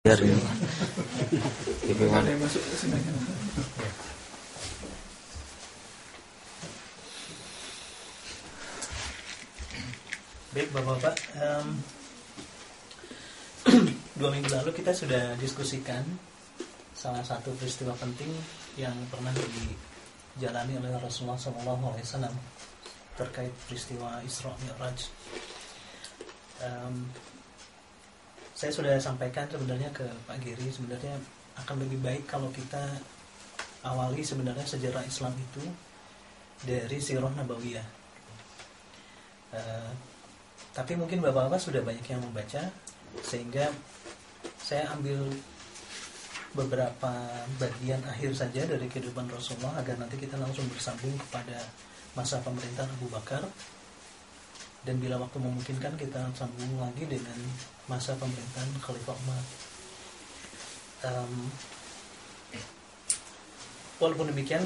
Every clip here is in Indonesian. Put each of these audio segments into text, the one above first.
Biar ya. Gimana? Masuk ke sini. Baik Bapak-Bapak, 2 minggu lalu kita sudah diskusikan salah satu peristiwa penting yang pernah dijalani oleh Rasulullah SAW terkait peristiwa Isra Mi'raj. Saya sudah sampaikan sebenarnya ke Pak Giri, sebenarnya akan lebih baik kalau kita awali sebenarnya sejarah Islam itu dari Sirah Nabawiyah. Tapi mungkin Bapak-Bapak sudah banyak yang membaca, sehingga saya ambil beberapa bagian akhir saja dari kehidupan Rasulullah agar nanti kita langsung bersambung kepada masa pemerintahan Abu Bakar. Dan bila waktu memungkinkan kita sambung lagi dengan masa pemerintahan Khalifah Umar. Walaupun demikian,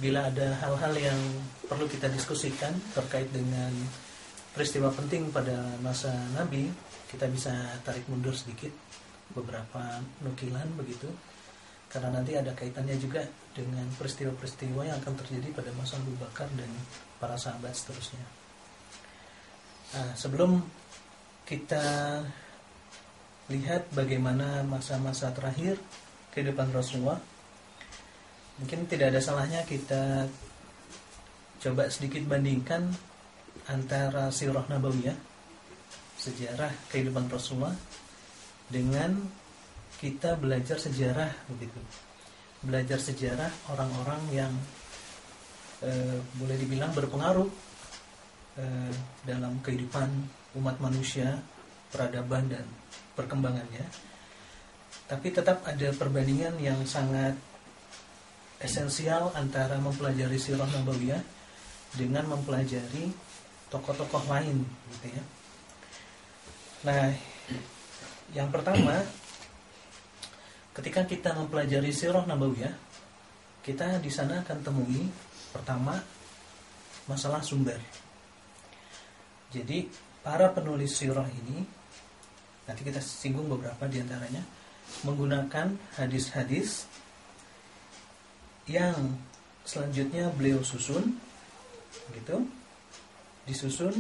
bila ada hal-hal yang perlu kita diskusikan terkait dengan peristiwa penting pada masa Nabi, kita bisa tarik mundur sedikit beberapa nukilan begitu, karena nanti ada kaitannya juga dengan peristiwa-peristiwa yang akan terjadi pada masa Abu Bakar dan para sahabat seterusnya. Nah, sebelum kita lihat bagaimana masa-masa terakhir kehidupan Rasulullah, mungkin tidak ada salahnya kita coba sedikit bandingkan antara Sirah Nabawiyah, sejarah kehidupan Rasulullah, dengan kita belajar sejarah begitu. Belajar sejarah orang-orang yang boleh dibilang berpengaruh dalam kehidupan umat manusia, peradaban dan perkembangannya. Tapi tetap ada perbandingan yang sangat esensial antara mempelajari Sirah Nabawiyah dengan mempelajari tokoh-tokoh lain gitu ya. Nah, yang pertama, ketika kita mempelajari Sirah Nabawiyah, kita di sana akan temui pertama masalah sumber. Jadi para penulis sirah ini, nanti kita singgung beberapa di antaranya, menggunakan hadis-hadis yang selanjutnya beliau susun, gitu, disusun,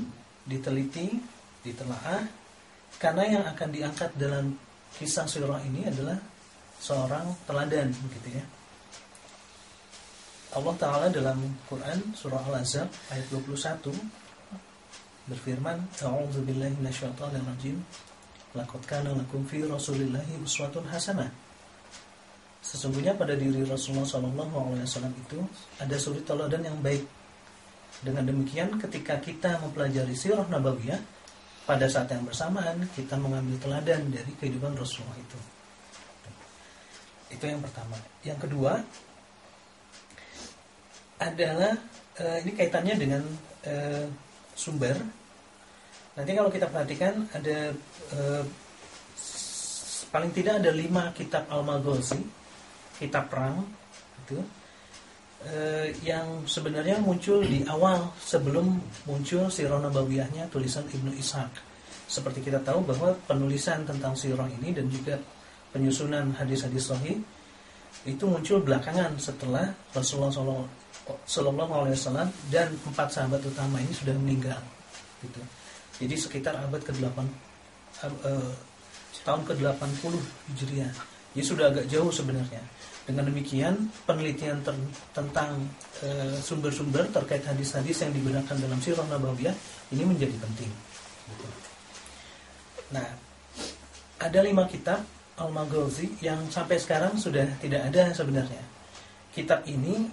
diteliti, ditelaah, karena yang akan diangkat dalam kisah sirah ini adalah seorang teladan, begitu ya. Allah Ta'ala dalam Quran surah Al-Ahzab ayat 21 berfirman, A'udzubillahi minasyaitonirrajim, laqad kana lakum fi Rasulillahi uswatun hasanah. Sesungguhnya pada diri Rasulullah SAW itu ada suri teladan yang baik. Dengan demikian, ketika kita mempelajari Sirah Nabawiyah, pada saat yang bersamaan kita mengambil teladan dari kehidupan Rasulullah itu. Itu yang pertama. Yang kedua adalah ini kaitannya dengan sumber. Nanti kalau kita perhatikan ada paling tidak ada 5 kitab Al-Maghazi, kitab perang itu, yang sebenarnya muncul di awal sebelum muncul Sirah Nabawiyahnya tulisan Ibnu Ishaq. Seperti kita tahu bahwa penulisan tentang sirah ini dan juga penyusunan hadis-hadis sahih itu muncul belakangan setelah Rasulullah SAW dan 4 sahabat utama ini sudah meninggal gitu. Jadi sekitar abad ke-8 tahun ke-80 Hijriah. Jadi sudah agak jauh sebenarnya. Dengan demikian, penelitian tentang sumber-sumber terkait hadis-hadis yang digunakan dalam Sirah Nabawiyah ini menjadi penting gitu. Nah, ada 5 kitab Al-Maghazi yang sampai sekarang sudah tidak ada sebenarnya. Kitab ini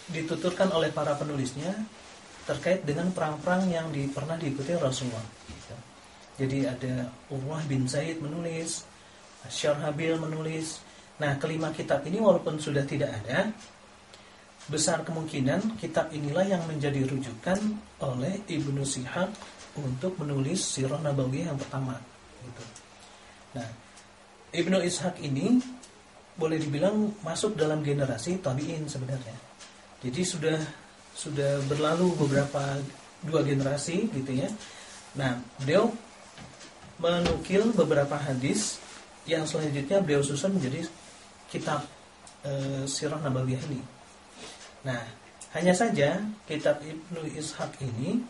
dituturkan oleh para penulisnya terkait dengan perang-perang yang pernah diikuti Rasulullah. Jadi ada Urwah bin Zaid menulis, Syarhabil menulis. Nah, kelima kitab ini walaupun sudah tidak ada, besar kemungkinan kitab inilah yang menjadi rujukan oleh Ibnu Ishaq untuk menulis Sirah Nabawiyah yang pertama. Gitu. Nah, Ibnu Ishaq ini boleh dibilang masuk dalam generasi tabi'in sebenarnya. Jadi sudah berlalu beberapa 2 generasi gitu ya. Nah, beliau menukil beberapa hadis yang selanjutnya beliau susun menjadi kitab Sirah Nabawiyah ini. Nah, hanya saja kitab Ibnu Ishaq ini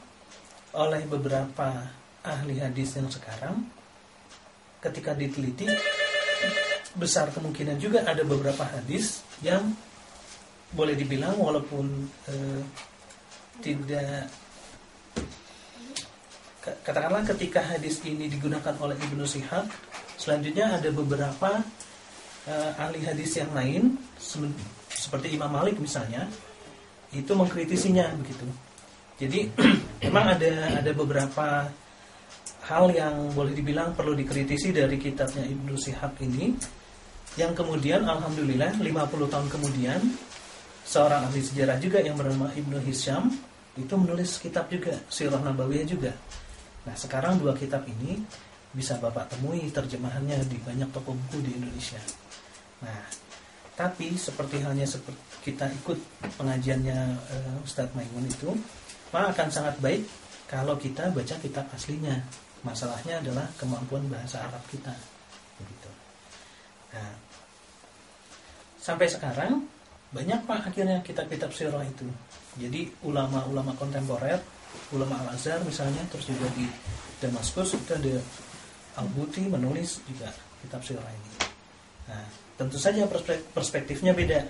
oleh beberapa ahli hadis yang sekarang ketika diteliti, besar kemungkinan juga ada beberapa hadis yang boleh dibilang walaupun tidak, katakanlah ketika hadis ini digunakan oleh Ibnu Ishaq, selanjutnya ada beberapa ahli hadis yang lain seperti Imam Malik misalnya itu mengkritisinya begitu. Jadi memang ada beberapa hal yang boleh dibilang perlu dikritisi dari kitabnya Ibnu Ishaq ini, yang kemudian alhamdulillah 50 tahun kemudian seorang ahli sejarah juga yang bernama Ibnu Hisham itu menulis kitab juga, Sirah Nabawiyah juga. Nah, sekarang dua kitab ini bisa Bapak temui terjemahannya di banyak toko buku di Indonesia. Nah, tapi seperti halnya seperti kita ikut pengajiannya Ustadz Maimun itu, maka akan sangat baik kalau kita baca kitab aslinya. Masalahnya adalah kemampuan bahasa Arab kita. Begitu. Nah, sampai sekarang banyak Pak akhirnya kitab-kitab sirah itu. Jadi ulama-ulama kontemporer, ulama Al-Azhar misalnya, terus juga di Damaskus itu ada Al-Buti menulis juga kitab sirah ini. Nah, tentu saja perspektifnya beda.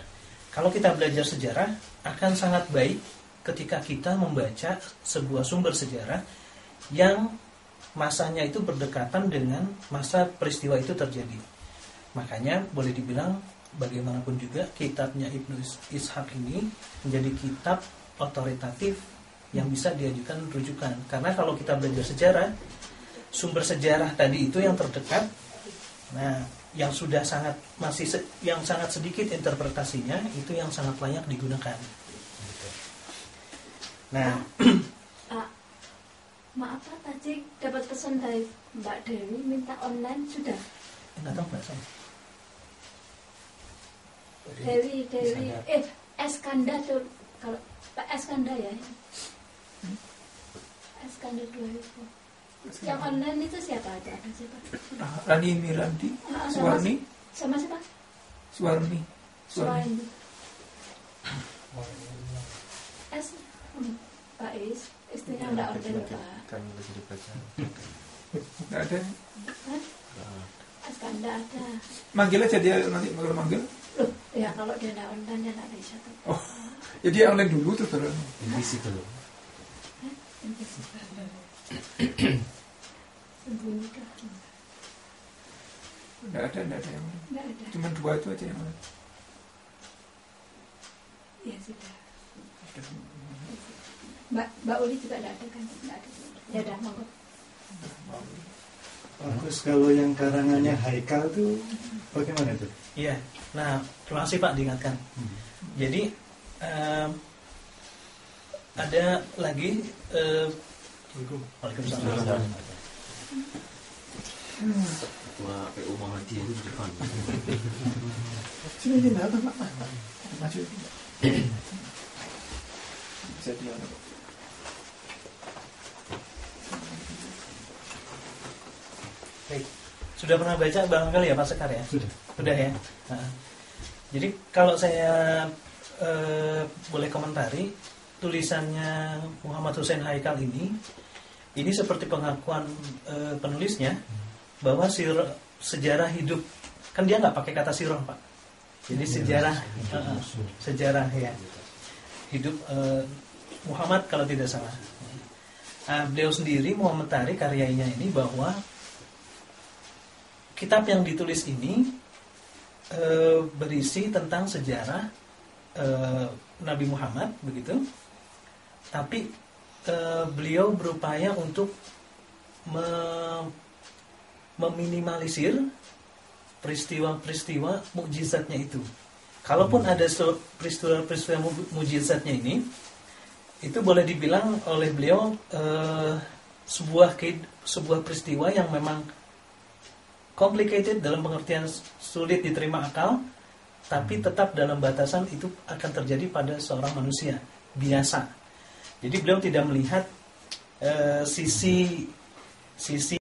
Kalau kita belajar sejarah, akan sangat baik ketika kita membaca sebuah sumber sejarah yang masanya itu berdekatan dengan masa peristiwa itu terjadi. Makanya boleh dibilang bagaimanapun juga kitabnya Ibnu Ishaq ini menjadi kitab otoritatif yang bisa diajukan rujukan. Karena kalau kita belajar sejarah, sumber sejarah tadi itu yang terdekat, nah yang sudah yang sangat sedikit interpretasinya itu yang sangat layak digunakan. Nah, maaf Pak, tadi dapat pesan dari Mbak Dewi minta online sudah. Enggak tahu Mbak saya. Dewi Eskanda tuh, kalau Pak Eskanda ya. Eskanda 2000. Yang online itu siapa aja? Ada siapa? Rani Miranti, Suwarni. Sama siapa? Suwarni. Pak Is, istrinya enggak orden Pak. Kan lagi dibaca. Enggak ada. Eskanda ada. Manggil aja dia nanti kalau manggil. Loh, ya kalau dia enggak online dia enggak bisa tuh. Oh, ya dia online dulu terus baru. Invisible. Sembunyikan. Enggak ada yang lain. Enggak ada. Cuma dua itu aja yang lain. Ya sudah. Mbak Uli juga enggak ada kan? Enggak ada. Ya udah monggo. Bagus. Kalau yang karangannya Haikal tuh bagaimana tuh? Iya. Nah, terima kasih Pak diingatkan. Jadi ada lagi Waalaikumsalam. Ketua PU Muhammadiyah itu di depan. Sini apa Pak? Maju. Bisa dia. Baik. Sudah pernah baca barangkali ya Pak Sekar ya? Sudah ya. Nah, jadi kalau saya boleh komentari tulisannya Muhammad Hussein Haikal ini seperti pengakuan penulisnya bahwa sejarah hidup, kan dia nggak pakai kata sirah Pak. Jadi sejarah ya hidup Muhammad kalau tidak salah. Beliau sendiri mengomentari karyanya ini bahwa kitab yang ditulis ini berisi tentang sejarah Nabi Muhammad begitu, tapi beliau berupaya untuk meminimalisir peristiwa-peristiwa mukjizatnya itu. Kalaupun ada peristiwa-peristiwa mukjizatnya ini, itu boleh dibilang oleh beliau sebuah peristiwa yang memang complicated dalam pengertian sulit diterima akal, tapi tetap dalam batasan itu akan terjadi pada seorang manusia biasa. Jadi beliau tidak melihat sisi